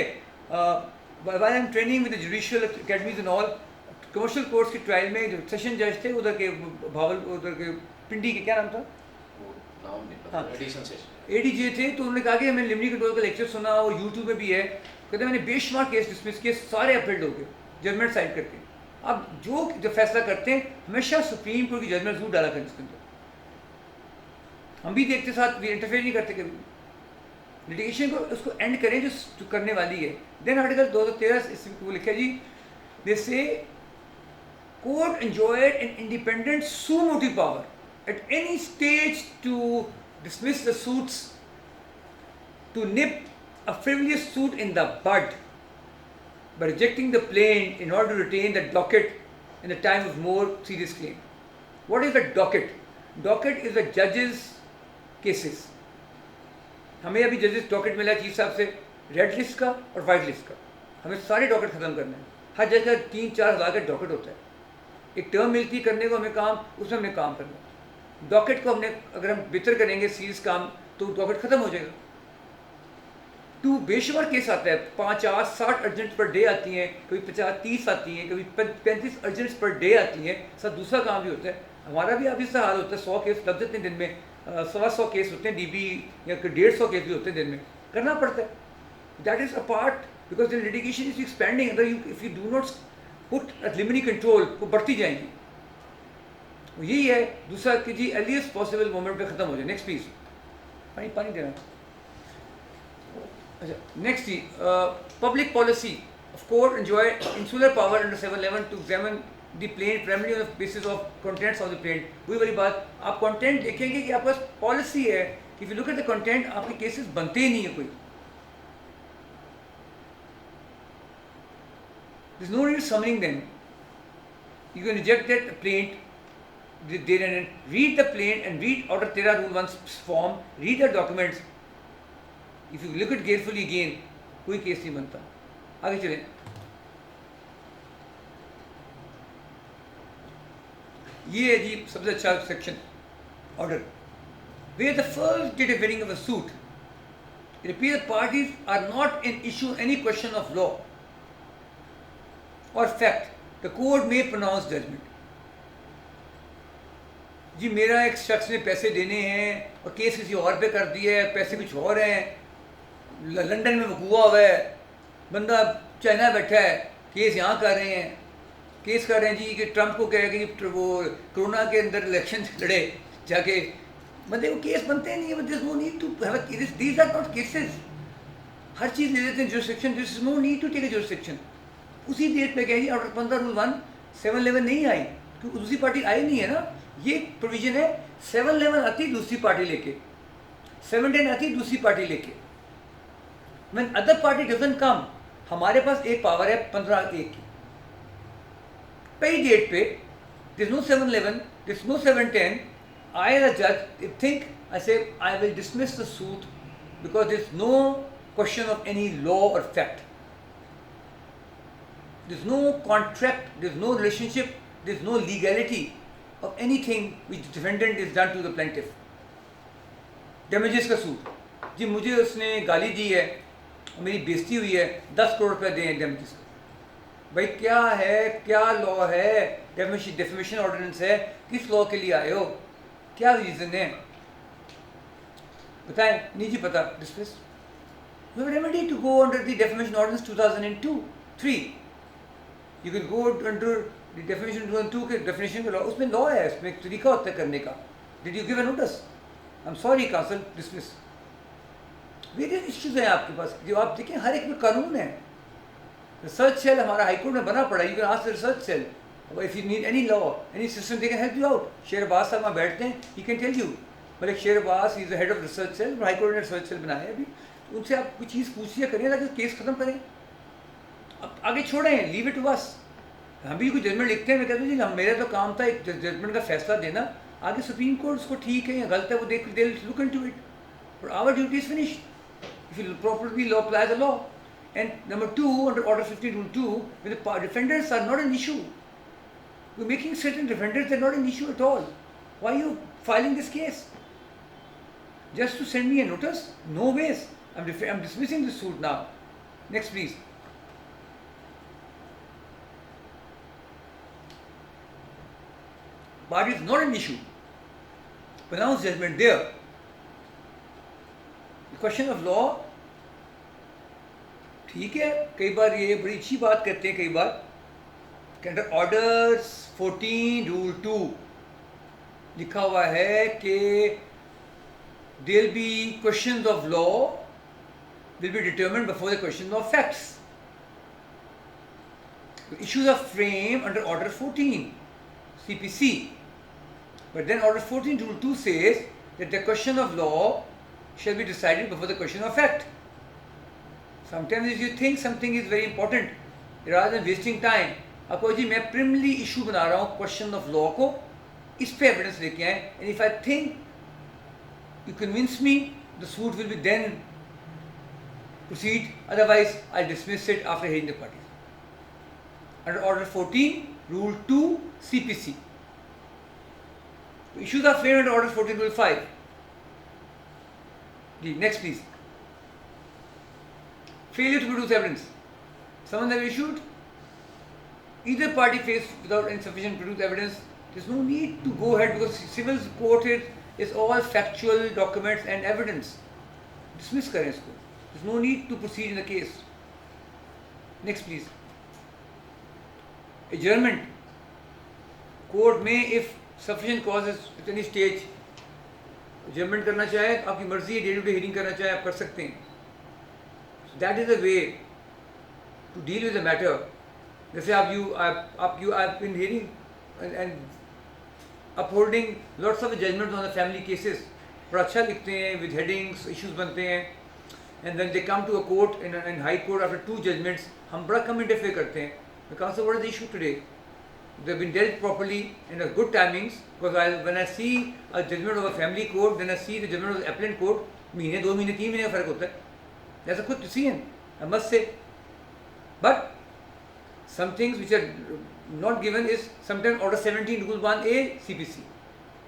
while I am training with the judicial academies and all, commercial courts के ट्रायल में जो सेशन जज थे उधर के भावल, उधर के पिंडी के क्या नाम था, ADJ थे, तो उन्होंने कहा कि हमें लिमनी कंट्रोल का लेक्चर सुना और यूट्यूब में भी है, कहते मैंने बेशुमार केस डिसमिस किए, सारे अपील हो गए जजमेंट साइड करके. अब जो फैसला करते हैं हमेशा सुप्रीम कोर्ट की जजमेंट जरूर डाला करें इसके अंदर. हम भी देखते साथ इंटरफेयर नहीं करते कभी. लिटिगेशन को उसको एंड करें जो करने वाली है. देन आर्टिकल 2013 इसमें लिखा जी, they say court enjoyed an independent suo motive power at any stage to dismiss the suits, to nip a frivolous suit in the bud by rejecting the plaint in order to retain the docket in the time of more serious claim. What is the docket? Docket is the judge's cases. हमें अभी जजेस docket मिला chief साहब से, red list का और white list का. हमें सारे डॉकेट ख़त्म करने हैं. हर जगह 3-4 हज़ार का डॉकेट होता है. एक टर्म मिलती करने को हमें काम, उसमें हमें काम करना. डॉकेट को हमने अगर हम बेहतर करेंगे सीरीज काम तो डॉकेट ख़त्म हो जाएगा. टू बेशुमार केस आता है, 50-60 अर्जेंट पर डे आती हैं, कभी 50-30 आती हैं, कभी 35 अर्जेंट्स पर डे आती हैं. सब दूसरा काम भी होता है. हमारा भी अब इसका हाल होता है. 100 केस लग जाते हैं दिन में, 100 केस होते हैं डीबी, या 150 केस भी होते हैं दिन में. करना पड़ता है. That is a part, because the litigation is expanding. अगर if you do not put limine control, वो बढ़ती जाएंगी. यही है. दूसरा कि जी अर्लीस्ट पॉसिबल मोमेंट पे ख़त्म हो जाए. Next please. पानी देना. अच्छा नेक्स्ट जी, public policy of court enjoy insular power under 711 to examine the plaint primary on the basis of contents of the plaint. वही वाली बात, आप कंटेंट देखेंगे कि आपके पास पॉलिसी है. If you look at the content, आपके केसेस बनते ही नहीं है कोई. There's no need summoning them. You can reject that plaint. Read the plaint and read Order 13 Rule 1 form. Read the documents. If you look at carefully again, कोई case नहीं बनता. आगे चलें. ये है जी सबसे अच्छा section order. Where the first date of hearing of a suit, it appears the parties are not in issue any question of law or fact. The court may pronounce judgment. जी मेरा एक शख्स ने पैसे देने हैं और केस किसी और पे कर दिया है, पैसे कुछ और हैं, लंदन में वकूआ हुआ है, बंदा चाइना बैठा है, केस यहाँ कर रहे हैं. केस कर रहे हैं जी कि ट्रंप को कहे कि वो कोरोना के अंदर इलेक्शन लड़े जाके. बंदे को केस बनते नहीं है. This no need to have a case. These are not cases. हर चीज़ ले लेते हैं jurisdiction. This is no need to take a jurisdiction. उसी डेट पे कहेंगे ऑर्डर 15 Rule 1 711 नहीं आई क्योंकि दूसरी पार्टी आई नहीं है ना. ये प्रोविजन है. 711 आती दूसरी पार्टी लेके, 710 आती दूसरी पार्टी लेके. When other party doesn't come, हमारे पास एक पावर है 15-1 की। पहली डेट पे there's no 7-11, there's no 7-10. I as a judge think, I say I will dismiss the suit because there's no question of any law or fact. There's no contract, there's no relationship, there's no legality of anything which the defendant is done to the plaintiff. Damages का suit, जी मुझे उसने गाली दी है, मेरी बेइज्जती हुई है, 10 करोड़ रुपए दें डैमेजेस को। भाई क्या है, क्या लॉ है, डेफिमेशन ऑर्डिनेंस है, किस लॉ के लिए आए हो, क्या रीज़न है बताएं? नहीं जी पता, dismiss. You have a remedy to go under the defamation ordinance 2002-3. You can go under the defamation 2002 के definition के लॉ, उसमें लॉ है, उसमें एक तरीका होता है करने का। Did you give a notice? I'm sorry counsel, dismiss. Various issues हैं आपके पास जो आप देखें, हर एक में कानून है। रिसर्च सेल हमारा हाईकोर्ट में बना पड़ा, you can ask the research cell if you need any law, any system, they can help you out. Sher Abbas sahab वहाँ बैठते हैं, he can tell you. Malik Sher Abbas is the head of research cell, high court ने research cell बनाया है अभी, उनसे आप कुछ चीज़ पूछिए करिए ताकि केस खत्म करें। अब आगे छोड़ें, लीव इट टू अस। हम भी कोई जजमेंट लिखते हैं, मैं कहते हैं जी मेरा तो काम था एक जजमेंट का फैसला देना, आगे सुप्रीम कोर्ट उसको ठीक है या गलत है वो देख they look into it, but our duty is finished if you properly apply the law. And number 2, under Order 15 Rule 2, when the defendants are not an issue, you're making certain defendants, they're not an issue at all. Why are you filing this case? Just to send me a notice? No ways. I'm dismissing this suit now. Next please. But it's not an issue. Pronounce judgment there. Question of law ठीक है, कई बार ये बड़ी अच्छी बात करते हैं, कई बार कि अंडर ऑर्डर्स 14 रूल 2 लिखा हुआ है कि there be questions of law will be determined before the question of facts. Issues are frame under order 14 CPC, but then order 14 rule 2 says that the question of law shall be decided before the question of fact. Sometimes if you think something is very important, rather than wasting time, आपको जी मैं primarily issue बना रहा हूँ question of law को, इस पे evidence लेके आए, and if I think you convince me, the suit will be then proceed, otherwise I'll dismiss it after hearing the parties. Under Order 14, Rule 2, CPC. The issues are framed under Order 14, Rule 5. Next please. Failure to produce evidence. Someone have issued, either party faced without insufficient produced evidence, there's no need to go ahead because civil court is all factual documents and evidence. Dismiss करें इसको. There's no need to proceed in the case. Next please. Adjournment. Court may, if sufficient causes at any stage, adjournment करना चाहे, आपकी मर्जी है, day to day hearing करना चाहे आप कर सकते हैं. That is a way to deal with the matter. जैसे आप been hearing and upholding lots of judgments on the family cases, बड़ा अच्छा लिखते हैं विद हेडिंग्स, इश्यूज बनते हैं, and then they come to a court in high court after 2 judgments, हम बड़ा कम इंटरफेयर करते हैं. Because what is the issue today? They have been dealt properly in a good timings, because when I see a judgment of a family court, then I see the judgment of the appellate court, महीने 2 महीने 3 महीने का फर्क होता है. That's a good decision, I must say. But some things which are not given is sometimes Order 17 Rule 1A CPC.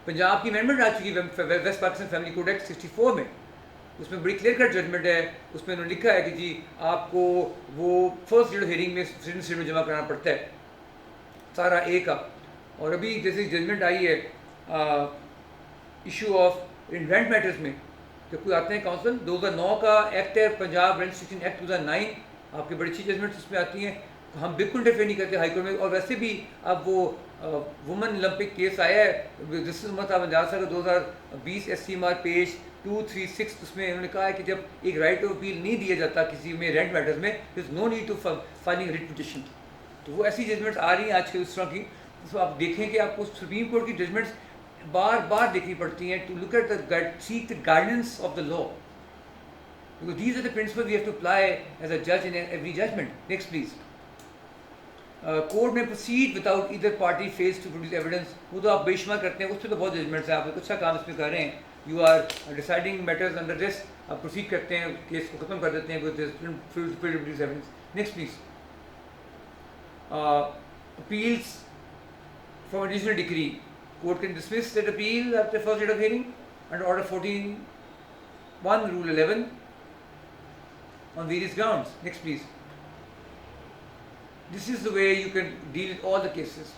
Punjab की amendment आ चुकी है west Pakistan family code act 64 में, उसमें बड़ी क्लियर कट जजमेंट है. उसमें उन्होंने लिखा है कि जी आपको वो फर्स्ट डेट ऑफ हियरिंग में सिटिजन स्टेटमेंट जमा कराना पड़ता है सारा ए का. और अभी जैसे जजमेंट आई है इशू ऑफ इन्वेंट मैटर्स में, जब कोई आते हैं काउंसिल 2009 का एक्ट है पंजाब रजिस्ट्रेशन एक्ट 2009, आपकी बड़ी अच्छी जजमेंट्स उसमें आती हैं. तो हम बिल्कुल इंटरफेयर नहीं करते हाई कोर्ट में. और वैसे भी अब वो वुमेन ओलंपिक केस आया है जस्टिस उमर अंदाज का 2020 SCMR पेज 236, उसमें उन्होंने कहा है कि जब एक राइट ऑफ अपील नहीं दिया जाता किसी में रेंट मैटर्स में, there is no need to filing writ petition. तो वो ऐसी जजमेंट्स आ रही हैं आज के उस तरह की. तो आप देखें कि आपको सुप्रीम कोर्ट की जजमेंट्स बार बार देखनी पड़ती हैं to look at the seek the guidance of the law. because these are the principles we have to apply as a judge in every judgment. Next, please. Court may proceed without either party fails to produce evidence. वो तो आप बेशुमार करते हैं, उस पर तो बहुत जजमेंट्स हैं, आप अच्छा काम इसमें कर रहे हैं. You are deciding matters under this. आप प्रोसीड करते हैं, केस को खत्म कर देते हैं because fail to produce evidence. Next, please. Appeals from a judicial decree. Court can dismiss that appeal after first date of hearing under Order 14(1), Rule 11 on various grounds. Next, please. This is the way you can deal with all the cases.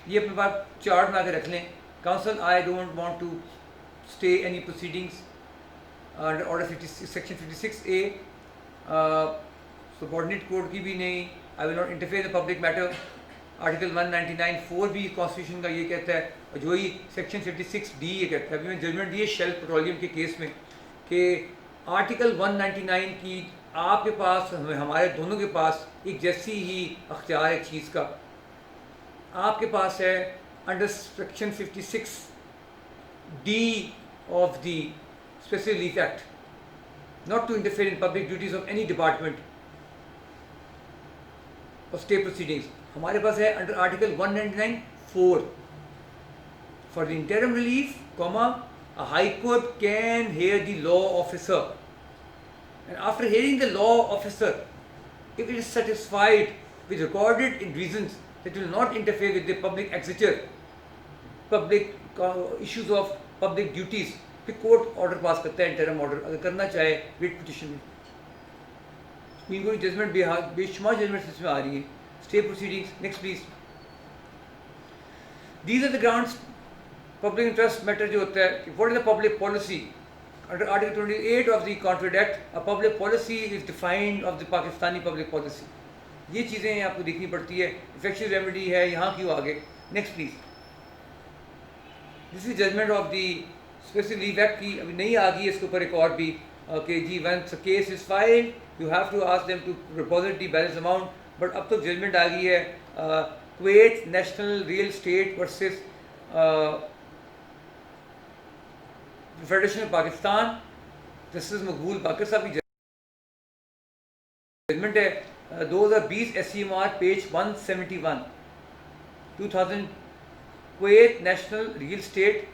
ये अपने पास chart बना के रख लें. Counsel, I don't want to stay any proceedings under Order 56, Section 56A. Subordinate court की भी नहीं. I will not interfere in the public matter. Article 199(4) भी कॉन्स्टिट्यूशन का ये कहता है, और जो ही सेक्शन 56D ये कहता है. अभी मैंने जजमेंट दी है शेल पेट्रोलियम के केस में कि आर्टिकल 199 की आपके पास, हमारे दोनों के पास एक जैसी ही अख्तियार एक चीज़ का. आपके पास है under section 56D of the special relief act not to interfere in public duties of any department और स्टे प्रोसीडिंग्स. हमारे पास है under article 199(4) for the interim relief, a high court can hear the law officer, and after hearing the law officer, if it is satisfied with recorded in reasons that will not interfere with the public exchequer, public issues of public duties, फिर court order pass करता है, interim order अगर करना चाहे writ petition में. Supreme court judgment बेशुमार judgment इसमें आ रही है. Stay proceedings. Next please. These are the grounds. Public interest matter जो होता है, what is the public policy under article 28 of the contract act. A public policy is defined of the Pakistani public policy. ये चीज़ें आपको देखनी पड़ती है. Effective remedy है, यहाँ क्यों आगे. Next please. This is judgment of the special relief act की अभी नहीं आ गई. इसके ऊपर एक और भी कि जी once case is filed you have to ask them to deposit the balance amount. But अब तो जजमेंट आ गई है Kuwait national real estate versus federation of Pakistan. Justice Maqbool Baqar sahab की जजमेंट है 2020 SCMR page 171. 2000 Kuwait national real estate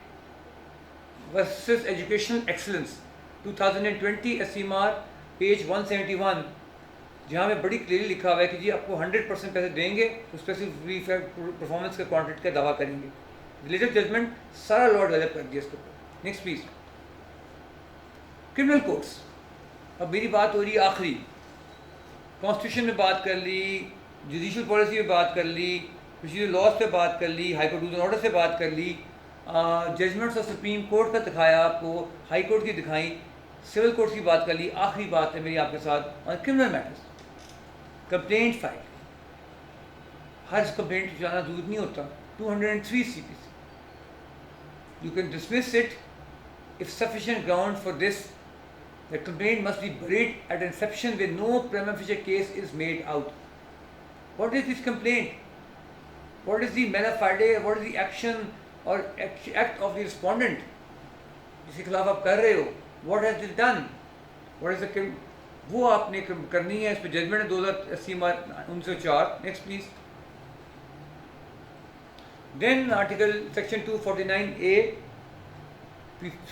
versus educational excellence. 2020 SCMR page 171, जहाँ में बड़ी क्लियरली लिखा हुआ है कि जी आपको 100% पैसे देंगे तो स्पेसिफिक परफॉर्मेंस के कॉन्ट्रैक्ट का दावा करेंगे. रिलेटेड जजमेंट सारा लॉ डेवलप कर दिया इसके ऊपर. Next please. Criminal courts. अब मेरी बात हो रही है आखिरी. कॉन्स्टिट्यूशन में बात कर ली, जुडिशल पॉलिसी में बात कर ली, प्रोसीजर लॉज पे बात कर ली, high court rules and order से बात कर ली, जजमेंट्स ऑफ सुप्रीम कोर्ट का दिखाया आपको, हाई कोर्ट की दिखाई, सिविल कोर्ट की बात कर ली. आखिरी बात है मेरी आपके साथ on criminal matters. Complaint file. Her complaint जाना दूर नहीं होता. 203 CPC. You can dismiss it if sufficient ground for this. The complaint must be buried at inception where no prima facie case is made out. What is this complaint? What is the mala fide? What is the action or act of the respondent? जिसके खिलाफ आप कर रहे हो. What has it done? What is the वो आपने करनी है. इस पर जजमेंट है 2080/1904. Next please. Then article section 249A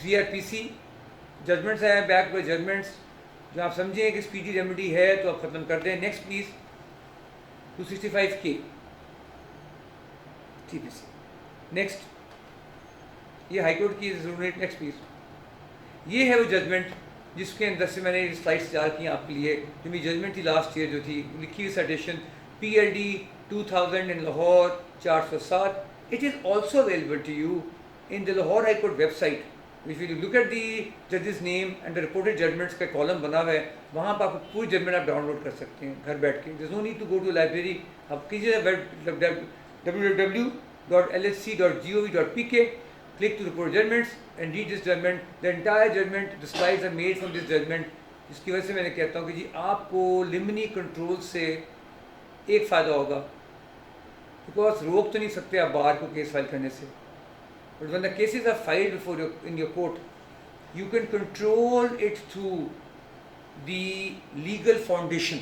CRPC judgments है, बैक बाय जजमेंट्स. जो आप समझें कि स्पीडी रेमेडी है तो आप ख़त्म कर दें. Next please. 265K CPC. Next. ये हाई कोर्ट की जरूरत. Next please. ये है वो जजमेंट जिसके अंदर से मैंने स्लाइड्स तैयार की आपके लिए. जो मेरी जजमेंट थी लास्ट ईयर जो थी लिखी हुई citation PLD 2000 in Lahore 407. It is also available to you in the Lahore high court website. If you look at the जजेस name and the reported judgments का कॉलम बना हुआ है, वहाँ पर आपको पूरी जजमेंट आप डाउनलोड कर सकते हैं घर बैठ के. There is no need to go to library. आप कीजिए www.lhc.gov.pk. click to report judgments and read this judgment. The entire judgment, the slides are made from this judgment. जिसकी वजह से मैंने कहता हूँ कि जी आपको लिमिनी कंट्रोल से एक फ़ायदा होगा. बिकॉज रोक तो नहीं सकते आप बाहर को केस फाइल करने से. But when the cases are filed before in your court, you can control it through the legal foundation.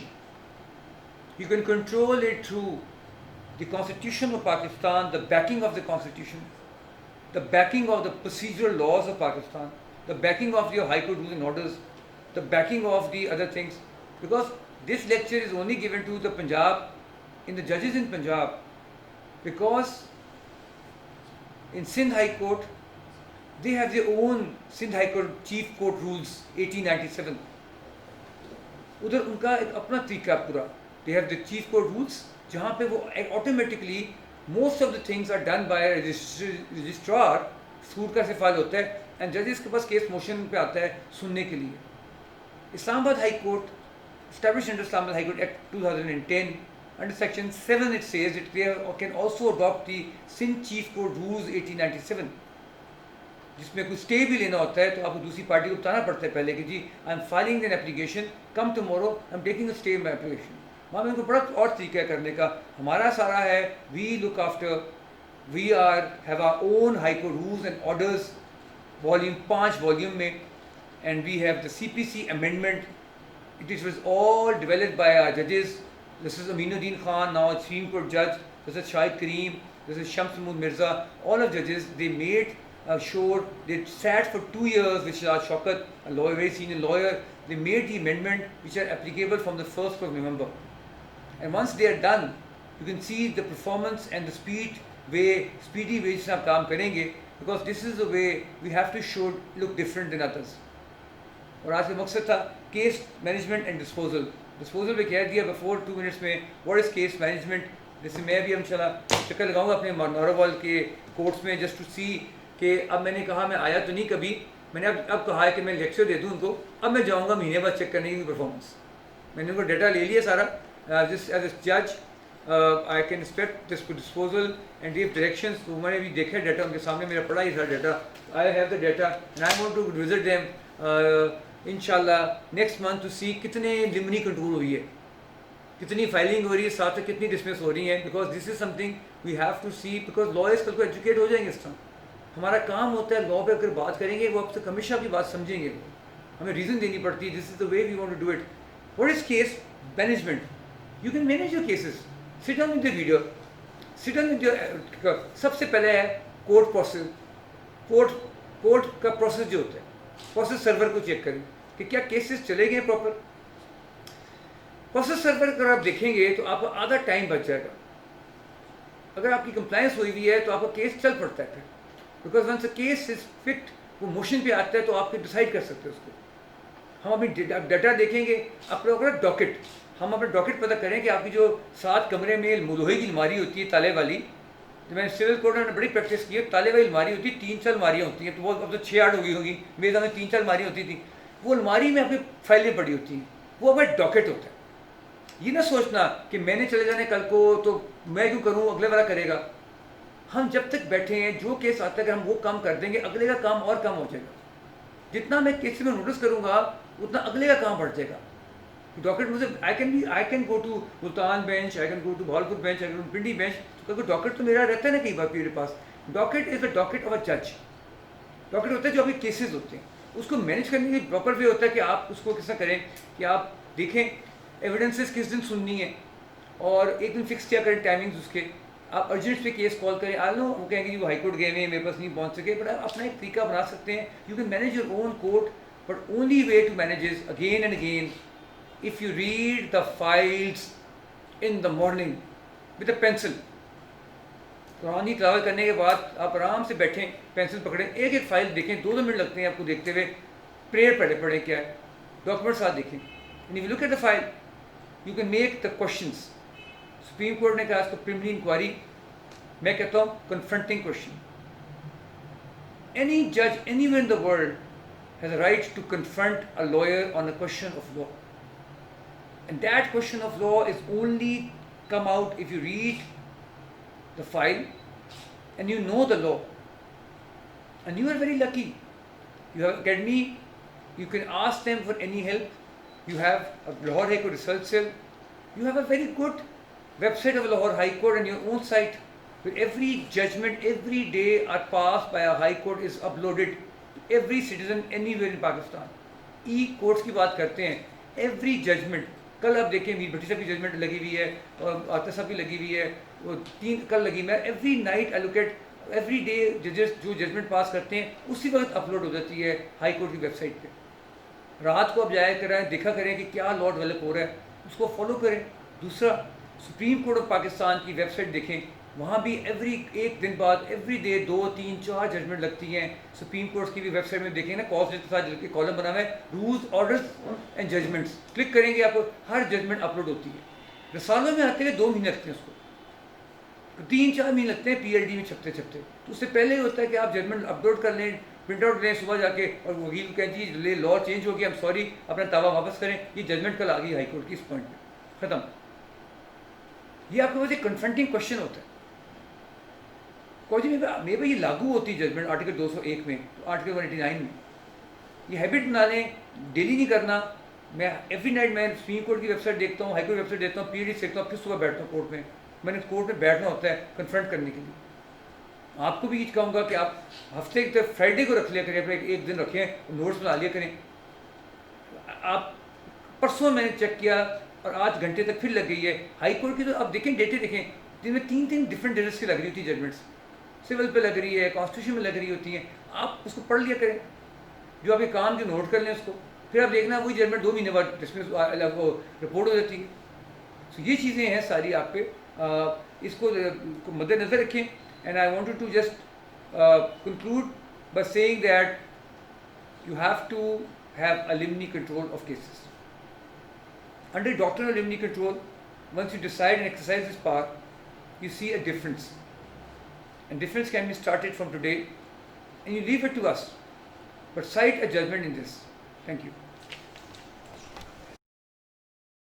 You can control it through the Constitution of Pakistan, the backing of the Constitution, the backing of the procedural laws of Pakistan, the backing of your High Court rules and orders, the backing of the other things. Because this lecture is only given to the Punjab, in the judges in Punjab, because in Sindh High Court, they have their own Sindh High Court Chief Court Rules 1897. उधर उनका एक अपना तरीका पूरा. They have the Chief Court Rules जहाँ पे वो automatically most of the things are done by a registrar. Suit का से फाइल होता है and judges के पास केस मोशन पे आता है सुनने के लिए. Islamabad High Court, established under Islamabad High Court Act 2010, under section 7 it says it can also adopt the Sindh Chief Court Rules 1897, जिसमें कुछ स्टे भी लेना होता है तो आपको दूसरी पार्टी को बताना पड़ता है पहले कि जी I am filing an application, come tomorrow, I am taking a stay my application. वहाँ में उनको बड़ा और तरीका है करने का. हमारा सारा है we look after, we are have our own high court rules and orders, volume 5 volume में, and we have the CPC amendment. It was all developed by our judges. This is Aminuddin Khan, now a Supreme Court judge. This is Shahid Kareem. This is Shams Mahmood Mirza. All of judges, they made sure, they sat for 2 years, which is our Shaukat, a lawyer, very senior lawyer. They made the amendment which are applicable from the 1st of November. And once they are done, you can see the performance and the speedy way से आप काम करेंगे, because this is the way we have to should look different than others. और आज का मकसद था case management and disposal पे कह दिया बिफोर 2 मिनट्स में व्हाट इज़ केस मैनेजमेंट. जैसे मैं भी इंशाल्लाह चक्कर लगाऊंगा अपने नौरवाल के कोर्ट्स में जस्ट टू सी कि अब मैंने कहा मैं आया तो नहीं कभी, मैंने अब कहा है कि मैं लेक्चर दे दूँ उनको. अब मैं जाऊँगा महीने बाद चेक करने की परफॉर्मेंस. मैंने उनको डाटा ले लिया सारा. जिस एज ए जज I can expect this disposal and give directions. तो मैंने भी देखा डाटा उनके सामने, मेरा पड़ा ही था data. I have the data and I want to visit them इंशाल्लाह नेक्स्ट मंथ टू सी कितने लिमनी कंट्रोल हुई है, कितनी फाइलिंग हो रही है, साथ में कितनी डिसमिस हो रही है. Because this is something we have to see, because lawyers कल को एजुकेट हो जाएंगे इस तरह. हमारा काम होता है लॉ पे अगर बात करेंगे वो आपसे हमेशा की बात समझेंगे, हमें रीज़न देनी पड़ती है. This is the way we want to do it. What is case management? You can manage your cases. Sit down with the video, sit down with your. सबसे पहले है कोर्ट प्रोसेस. कोर्ट का process जो होता है, process server को check करें कि क्या केसेस चले गए प्रॉपर. प्रोसेस सर्वर अगर आप देखेंगे तो आपका आधा टाइम बच जाएगा. अगर आपकी कंप्लायंस हुई हुई है तो आपका केस चल पड़ता है फिर, because once a case is fit, वो मोशन पे आता है तो आप फिर डिसाइड कर सकते हो उसको. हम अपनी डाटा देखेंगे, अपना डॉकेट, हम अपना डॉकेट पता करें कि आपकी जो 7 कमरे में लोहे की अलमारी होती है ताले वाली, तो मैंने सिविल कोर्ट में बड़ी प्रैक्टिस की है. ताले वाली अलमारी होती है, 3-4 अलमारियाँ होती हैं, तो वो अब तो 6-8 हो गई होगी. मेरे सामने 3-4 अलमारी होती थी. वो अलमारी में आपकी फाइलें पड़ी होती हैं, वो आपका डॉकेट होता है. ये ना सोचना कि मैंने चले जाने कल को तो मैं क्यों करूँ, अगले वाला करेगा. हम जब तक बैठे हैं जो केस आता है कि हम वो काम कर देंगे, अगले का काम और कम हो जाएगा. जितना मैं केस में नोटिस करूँगा उतना अगले का काम बढ़ जाएगा. डॉकेट मुझे I can go to Multan bench, I can go to Bahawalpur bench, I can go Pindi bench. तो डॉकेट तो मेरा रहता है ना कई बार मेरे पास. Docket is the docket of a जज. डॉकेट होता है जो अभी केसेस होते हैं, उसको मैनेज करने की प्रॉपर वे होता है कि आप उसको किस तरह करें कि आप देखें एविडेंसेस किस दिन सुननी है और एक दिन फिक्स किया करें टाइमिंग्स उसके. आप अर्जेंट पे केस कॉल करें. आ लो वो कहेंगे जी वो हाई कोर्ट गए हुए मेरे पास नहीं पहुंच सके, बट आप अपना एक तरीका बना सकते हैं. You can manage your own court, but only way to manage is again and again if you read the files in the morning with a pencil. Quran की तिलावत करने के बाद आप आराम से बैठें, पेंसिल पकड़ें, एक एक फाइल देखें. 2-2 मिनट लगते हैं आपको देखते हुए. प्रेयर पढ़े क्या है, डॉक्यूमेंट साथ देखें. And if you look at the file you can make the questions. Supreme court ने कहा इसको प्रिलिमिनरी इंक्वायरी, मैं कहता हूँ कन्फ्रंटिंग क्वेश्चन. एनी जज anywhere in the world has a right to confront a lawyer on a question of law. And that question of law is only come out if you read the file and you know the law. And you are very lucky. You have academy, you can ask them for any help. You have a Lahore High Court Research Cell. You have a very good website of Lahore High Court and your own site where every judgment every day are passed by a High Court is uploaded to every citizen anywhere in Pakistan. E-courts की बात करते हैं. Every judgement, कल आप देखें मीर भट्टी साहब की judgement लगी हुई है और आतिफ साहब की लगी हुई है, वो 3 कल लगी। मैं every night I look at every day जजेस जो जजमेंट पास करते हैं उसी वक्त अपलोड हो जाती है हाई कोर्ट की वेबसाइट पे। रात को आप जाया करें, देखा करें कि क्या लॉ डेवलप हो रहा है, उसको फॉलो करें। दूसरा, सुप्रीम कोर्ट ऑफ पाकिस्तान की वेबसाइट देखें, वहाँ भी एक दिन बाद एवरी डे 2, 3, 4 जजमेंट लगती हैं। सुप्रीम कोर्ट की भी वेबसाइट में देखें ना, कॉज के साथ कॉलम बना हुआ है rules, orders and judgments, click करेंगे आपको हर जजमेंट अपलोड होती है। रसालों में आते हुए 2 महीने लगते हैं, उसको 3-4 महीने लगते हैं PLD में छपते छपते। तो उससे पहले ही होता है कि आप जजमेंट अपलोड कर लें, प्रिंट आउट लें सुबह जाके, और वकील को कहें जी लॉ चेंज हो गया, हम सॉरी, अपना दावा वापस करें, ये जजमेंट कल आ गई हाई कोर्ट की, इस पॉइंट पे खत्म। ये आपके पास एक कन्फ्रंटिंग क्वेश्चन होता है, कौजी में भाई ये लागू होती है जजमेंट आर्टिकल 201 में, तो आर्टिकल 189 में। ये हैबिट बना लें, डेली नहीं करना। मैं एवरी नाइट मैं सुप्रीम कोर्ट की वेबसाइट देखता हूँ, हाई कोर्ट वेबसाइट देखता हूँ, PLD देखता हूँ, फिर सुबह बैठता हूँ कोर्ट में। मैंने कोर्ट में बैठना होता है कन्फ्रंट करने के लिए। आपको भी ये कहूँगा कि आप हफ्ते के फ्राइडे को रख लिया करें, अपने एक दिन रखें, नोट्स बना लिया करें। आप परसों मैंने चेक किया और 8 घंटे तक फिर लग गई है। हाई कोर्ट की तो आप देखें, डेटे देखें, जिनमें 3 डिफरेंट जजेस की लग रही होती है जजमेंट्स, सिविल पे लग रही है, कॉन्स्टिट्यूशन में लग रही होती हैं। आप उसको पढ़ लिया करें, जो आपके काम के नोट कर लें उसको, फिर आप देखना वही जजमेंट 2 महीने बाद डिसमिस रिपोर्ट हो जाती है। तो ये चीज़ें हैं सारी आप पे, इसको मद्देनज़र रखें। And I wanted to just conclude by saying that you have to have a limine control of cases. Under doctrinal limine control, once you decide and exercise this power, you see a difference. And difference can be started from today, and you leave it to us. But cite a judgment in this. Thank you.